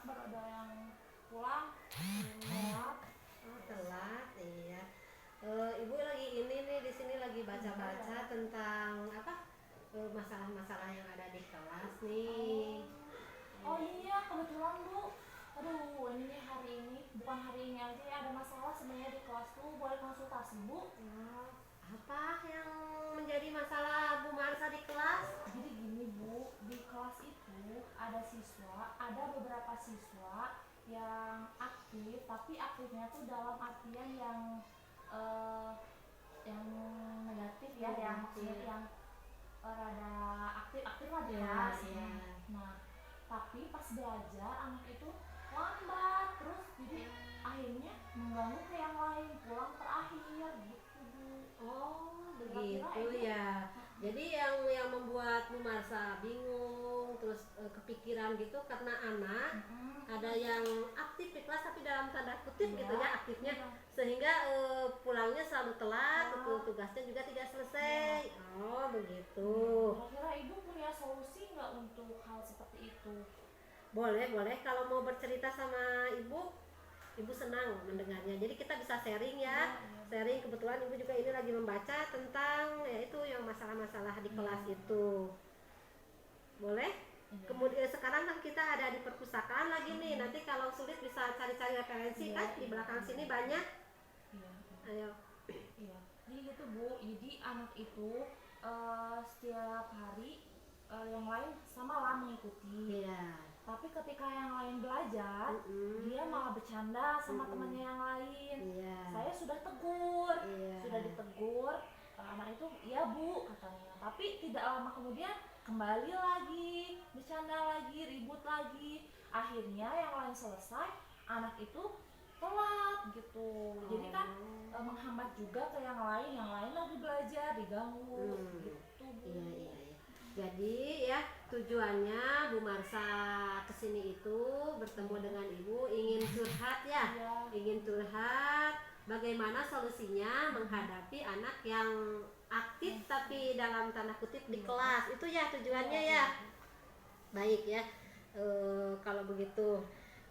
baru ada yang pulang telat. Oh, telat, iya. Ibu lagi ini nih di sini lagi baca-baca tentang apa masalah-masalah yang ada di kelas nih. Oh iya, kebetulan Bu. Aduh, ini nih hari ini, bukan hari ini aja ya, ada masalah sebenarnya di kelas tuh. Boleh konsultasi Bu? Oh, apa yang menjadi masalah Bu Marsa di kelas? Jadi gini Bu, di kelas itu ada beberapa siswa yang aktif, tapi aktifnya tuh dalam artian eh, yang negatif ya, yang maksudnya yang rada aktif-aktif lah di Iya, kelas. iya. Nah, tapi pas belajar anak itu lambat terus, jadi akhirnya mengganggu ke yang lain, pulang terakhir gitu Bu. Oh, Kira-kira begitu itu ya. Jadi yang membuat Bu Marsa bingung terus kepikiran gitu karena anak ada yang aktif di kelas tapi dalam tanda kutip Iya, gitu ya aktifnya iya. sehingga pulangnya selalu telat, Ah. tugasnya juga tidak selesai. Oh, begitu. Kira-kira Ibu punya solusi nggak untuk hal seperti itu? Boleh, boleh kalau mau bercerita sama Ibu, Ibu senang mendengarnya. Jadi kita bisa sharing ya. Iya, iya. Sharing, kebetulan Ibu juga ini lagi membaca tentang yaitu yang masalah-masalah di Iya. kelas itu. Boleh? Iya. Kemudian sekarang kan kita ada di perpustakaan lagi nih. Nanti kalau sulit bisa cari-cari referensi Iya, kan di iya, belakang iya. sini banyak. Iya, iya. Ayo. Iya. Jadi gitu Bu, jadi anak itu setiap hari yang lain sama lah mengikuti. Iya. Tapi ketika yang lain belajar, Mm-mm. dia malah bercanda sama Mm-mm. temannya yang lain. Iya. Saya sudah tegur, Iya. sudah ditegur. Anak itu, iya Bu katanya. Tapi tidak lama kemudian kembali lagi, bercanda lagi, ribut lagi. Akhirnya yang lain selesai, anak itu telat gitu. Jadi kan menghambat juga ke yang lain lagi belajar, diganggu gitu Bu. Iya, iya, iya. Jadi ya tujuannya Bu Marsa kesini itu bertemu dengan Ibu ingin curhat ya, Iya. ingin curhat bagaimana solusinya menghadapi anak yang aktif tapi dalam tanda kutip di kelas itu ya tujuannya ya. Baik ya, kalau begitu.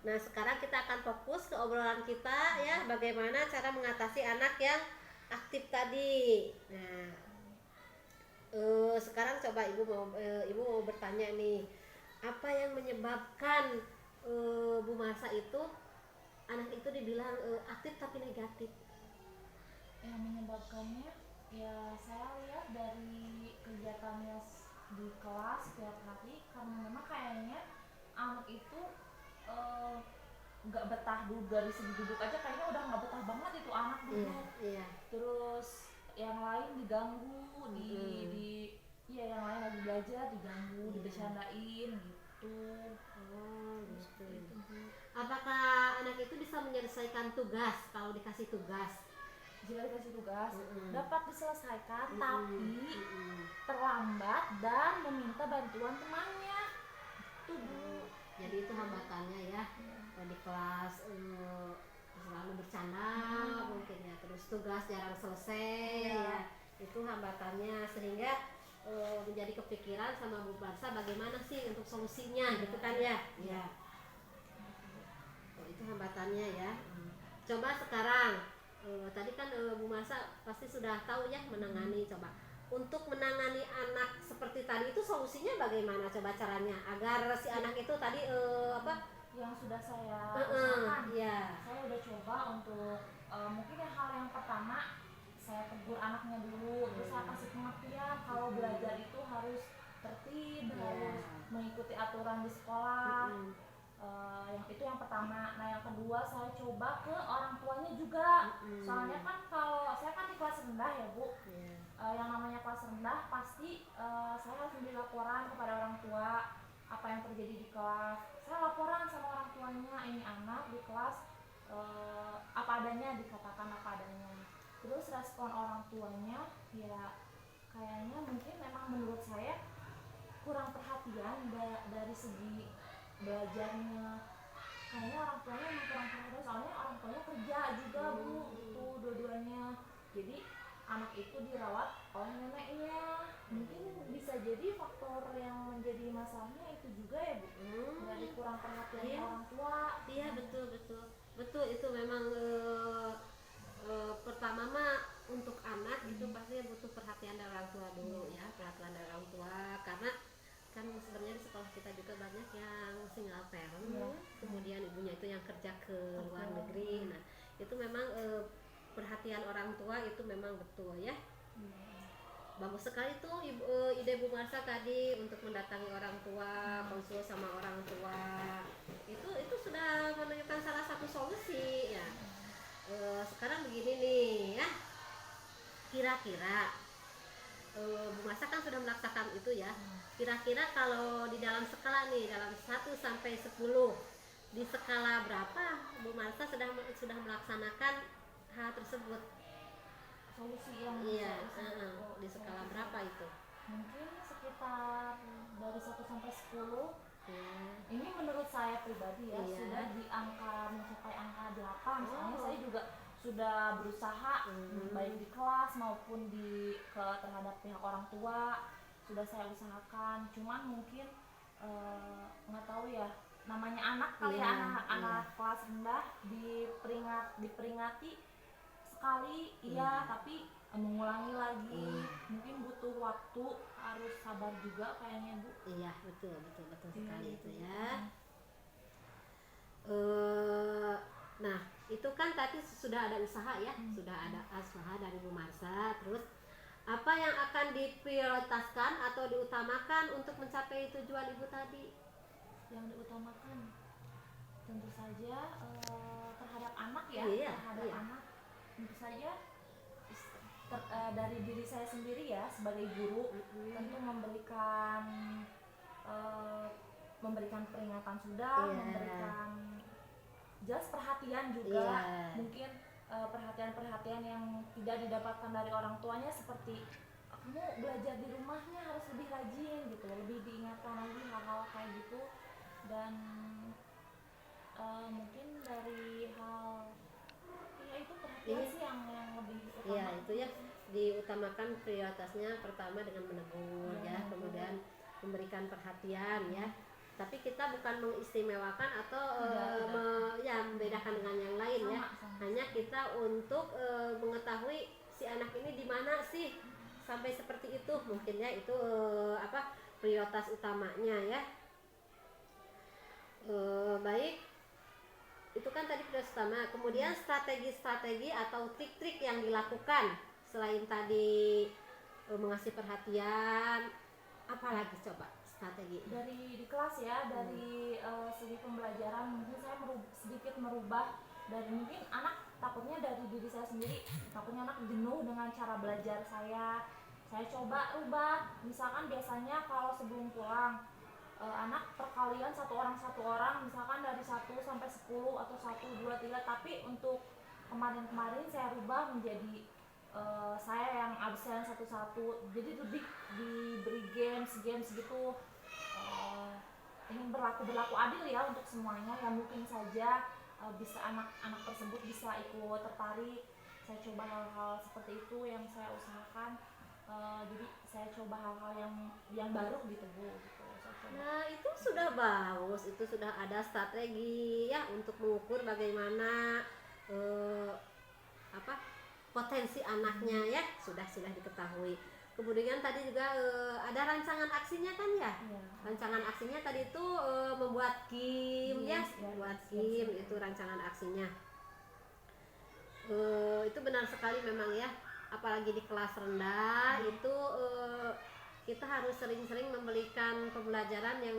Nah sekarang kita akan fokus ke obrolan kita ya bagaimana cara mengatasi anak yang aktif tadi. Nah sekarang coba ibu mau bertanya nih, apa yang menyebabkan Bu Marsa itu anak itu dibilang aktif tapi negatif? Yang menyebabkannya ya saya lihat dari kegiatannya di kelas setiap hari, karena memang kayaknya anak itu eh, nggak betah duduk, dari segi duduk aja kayaknya udah nggak betah banget itu anak Iya, duduk. iya. Terus yang lain diganggu di iya, yang lain lagi belajar diganggu, dibercandain gitu. Oh gitu. Itu Bu. Apakah anak itu bisa menyelesaikan tugas kalau dikasih tugas? Jika dikasih tugas dapat diselesaikan, Mm-mm. tapi Mm-mm. terlambat dan meminta bantuan temannya. Itu Bu. Jadi itu hambatannya ya. Di kelas selalu bercanda mungkin ya, terus tugas jarang selesai Iya. ya, itu hambatannya sehingga menjadi kepikiran sama Bu Barsa bagaimana sih untuk solusinya gitu kan ya. Ya. Oh, itu hambatannya ya. Coba sekarang tadi kan Bu Marsa pasti sudah tahu ya menangani. Coba untuk menangani anak seperti tadi itu solusinya bagaimana coba caranya agar si anak itu tadi apa? Yang sudah saya usahakan, Iya. saya udah coba untuk mungkin hal yang pertama saya tegur anaknya dulu, terus saya kasih pengertian kalau belajar itu harus tertib, harus mengikuti aturan di sekolah. Yang itu yang pertama. Nah yang kedua saya coba ke orang tuanya juga. Soalnya kan kalau saya kan di kelas rendah ya Bu, yang namanya kelas rendah pasti saya harus memberi laporan kepada orang tua apa yang terjadi di kelas. Saya laporan sama orang tuanya, ini anak di kelas apa adanya, dikatakan apa adanya. Terus respon orang tuanya ya kayaknya mungkin memang menurut saya kurang perhatian dari segi belajarnya. Kayaknya orang tuanya memang kurang perhatian, soalnya orang tuanya kerja juga Bu, itu dua-duanya. Jadi anak itu dirawat oleh neneknya. Mungkin bisa jadi faktor yang menjadi masalahnya itu juga ya Bu, dari kurang perhatian Iya. orang tua. Iya, betul itu memang pertama mah untuk anak itu pasti butuh perhatian dari orang tua dulu ya, perhatian dari orang tua, karena kan sebenarnya di sekolah kita juga banyak yang single parent, Iya. kemudian ibunya itu yang kerja ke luar negeri. Nah itu memang perhatian orang tua itu memang betul ya. Bagus sekali tuh ide Bu Marsha tadi untuk mendatangi orang tua, konsul sama orang tua. Itu sudah menunjukkan salah satu solusi ya. Sekarang begini nih ya. Kira-kira Bu Marsha kan sudah melaksanakan itu ya. Kira-kira kalau di dalam skala nih, dalam 1 sampai 10, di skala berapa Bu Marsha sudah melaksanakan hal tersebut? Solusi yang Iya, bisa di skala berapa itu? mungkin sekitar dari 1 sampai 10. Ya. Ini menurut saya pribadi ya, Iya. sudah di angka mencapai angka 8. Soalnya Oh. saya juga sudah berusaha baik di kelas maupun terhadap pihak orang tua sudah saya usahakan. Cuman mungkin nggak tahu ya, namanya anak kali ya, Iya, anak kelas rendah diperingati sekali iya, tapi mengulangi lagi mungkin butuh waktu, harus sabar juga kayaknya Bu. Iya, betul sekali itu Gitu. ya. Nah, itu kan tadi sudah ada usaha ya, sudah ada usaha dari Bu Marsha. Terus apa yang akan diprioritaskan atau diutamakan untuk mencapai tujuan Ibu tadi? Yang diutamakan tentu saja terhadap anak ya, Iya, terhadap iya. anak tentu saja dari diri saya sendiri ya sebagai guru, tentu memberikan peringatan sudah, Iya. memberikan jelas perhatian juga. Iya. Mungkin perhatian-perhatian yang tidak didapatkan dari orang tuanya, seperti kamu belajar di rumahnya harus lebih rajin gitu, lebih diingatkan lagi hal-hal kayak gitu. Dan mungkin dari hal ya itu perhatian Iya. sih yang lebih utama. Iya, itu ya, diutamakan prioritasnya pertama dengan menegur ya, kemudian memberikan perhatian ya. Tapi kita bukan mengistimewakan atau membedakan dengan yang lain ya. Sama. Hanya kita untuk mengetahui si anak ini di mana sih sampai seperti itu, mungkin ya itu prioritas utamanya ya. Baik, itu kan tadi prioritas utama. Kemudian strategi-strategi atau trik-trik yang dilakukan selain tadi mengasih perhatian, apalagi coba strategi? Dari di kelas ya, dari segi pembelajaran mungkin saya sedikit merubah. Dan mungkin anak takutnya dari diri saya sendiri, takutnya anak jenuh dengan cara belajar saya coba rubah. Misalkan biasanya kalau sebelum pulang anak perkalian satu orang, misalkan dari 1 sampai 10 atau 1, 2, 3. Tapi untuk kemarin saya rubah menjadi saya yang absen satu-satu, jadi lebih diberi games gitu. Ingin berlaku adil ya untuk semuanya, yang mungkin saja bisa anak-anak tersebut bisa ikut tertarik. Saya coba hal-hal seperti itu yang saya usahakan. Jadi saya coba hal-hal yang baru gitu Bu gitu. Nah, itu sudah bagus, itu sudah ada strategi ya untuk mengukur bagaimana potensi anaknya ya, sudah diketahui. Kemudian tadi juga ada rancangan aksinya kan ya? Iya. Rancangan aksinya tadi itu membuat game ya, membuat game itu rancangan aksinya. Itu benar sekali memang ya, apalagi di kelas rendah itu kita harus sering-sering memberikan pembelajaran yang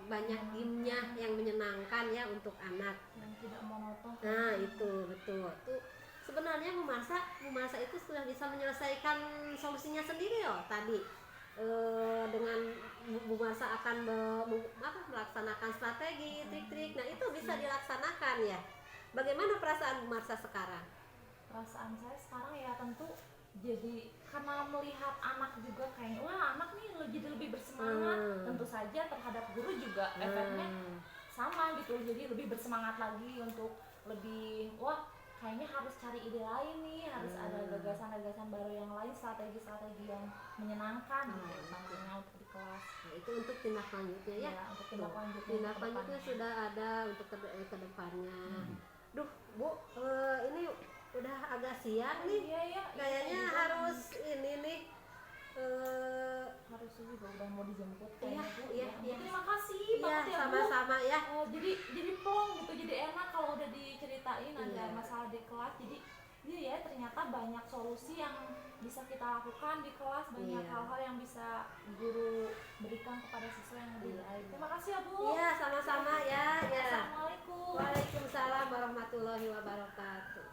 banyak gamenya, yang menyenangkan ya untuk anak. Yang tidak monoton. Nah itu betul. Tuh sebenarnya Bu Marsha itu sudah bisa menyelesaikan solusinya sendiri loh tadi. Dengan Bu Marsha akan melaksanakan strategi, trik-trik. Nah itu bisa dilaksanakan ya. Bagaimana perasaan Bu Marsha sekarang? Perasaan saya sekarang ya tentu jadi karena melihat anak juga kayak wah anak nih jadi lebih bersemangat. Tentu saja terhadap guru juga efeknya sama gitu, jadi lebih bersemangat lagi untuk lebih kayaknya harus cari ide lain nih, harus ada gagasan-gagasan baru yang lain, strategi-strategi yang menyenangkan gitu tentunya untuk di kelas. Nah, itu untuk tindak lanjutnya ya. Untuk tindak lanjutnya Tindak ke lanjutnya depannya. sudah ada untuk ke depannya. Duh, Bu, ini udah agak siang nih. Iya ya, Kayaknya harus ini nih harus juga udah mau dijemput Iya, kayaknya, Bu. iya, Ya, iya. terima kasih ya banget ya Bu. sama-sama ya. Jadi plong gitu, jadi enak kalau udah diceritain ada Iya. masalah di kelas. Jadi iya ya, ternyata banyak solusi yang bisa kita lakukan di kelas, banyak Iya. hal-hal yang bisa guru berikan kepada siswa yang lebih baik. Terima kasih ya Bu. Iya, sama-sama ya. Ya. Assalamualaikum. Waalaikumsalam warahmatullahi wabarakatuh.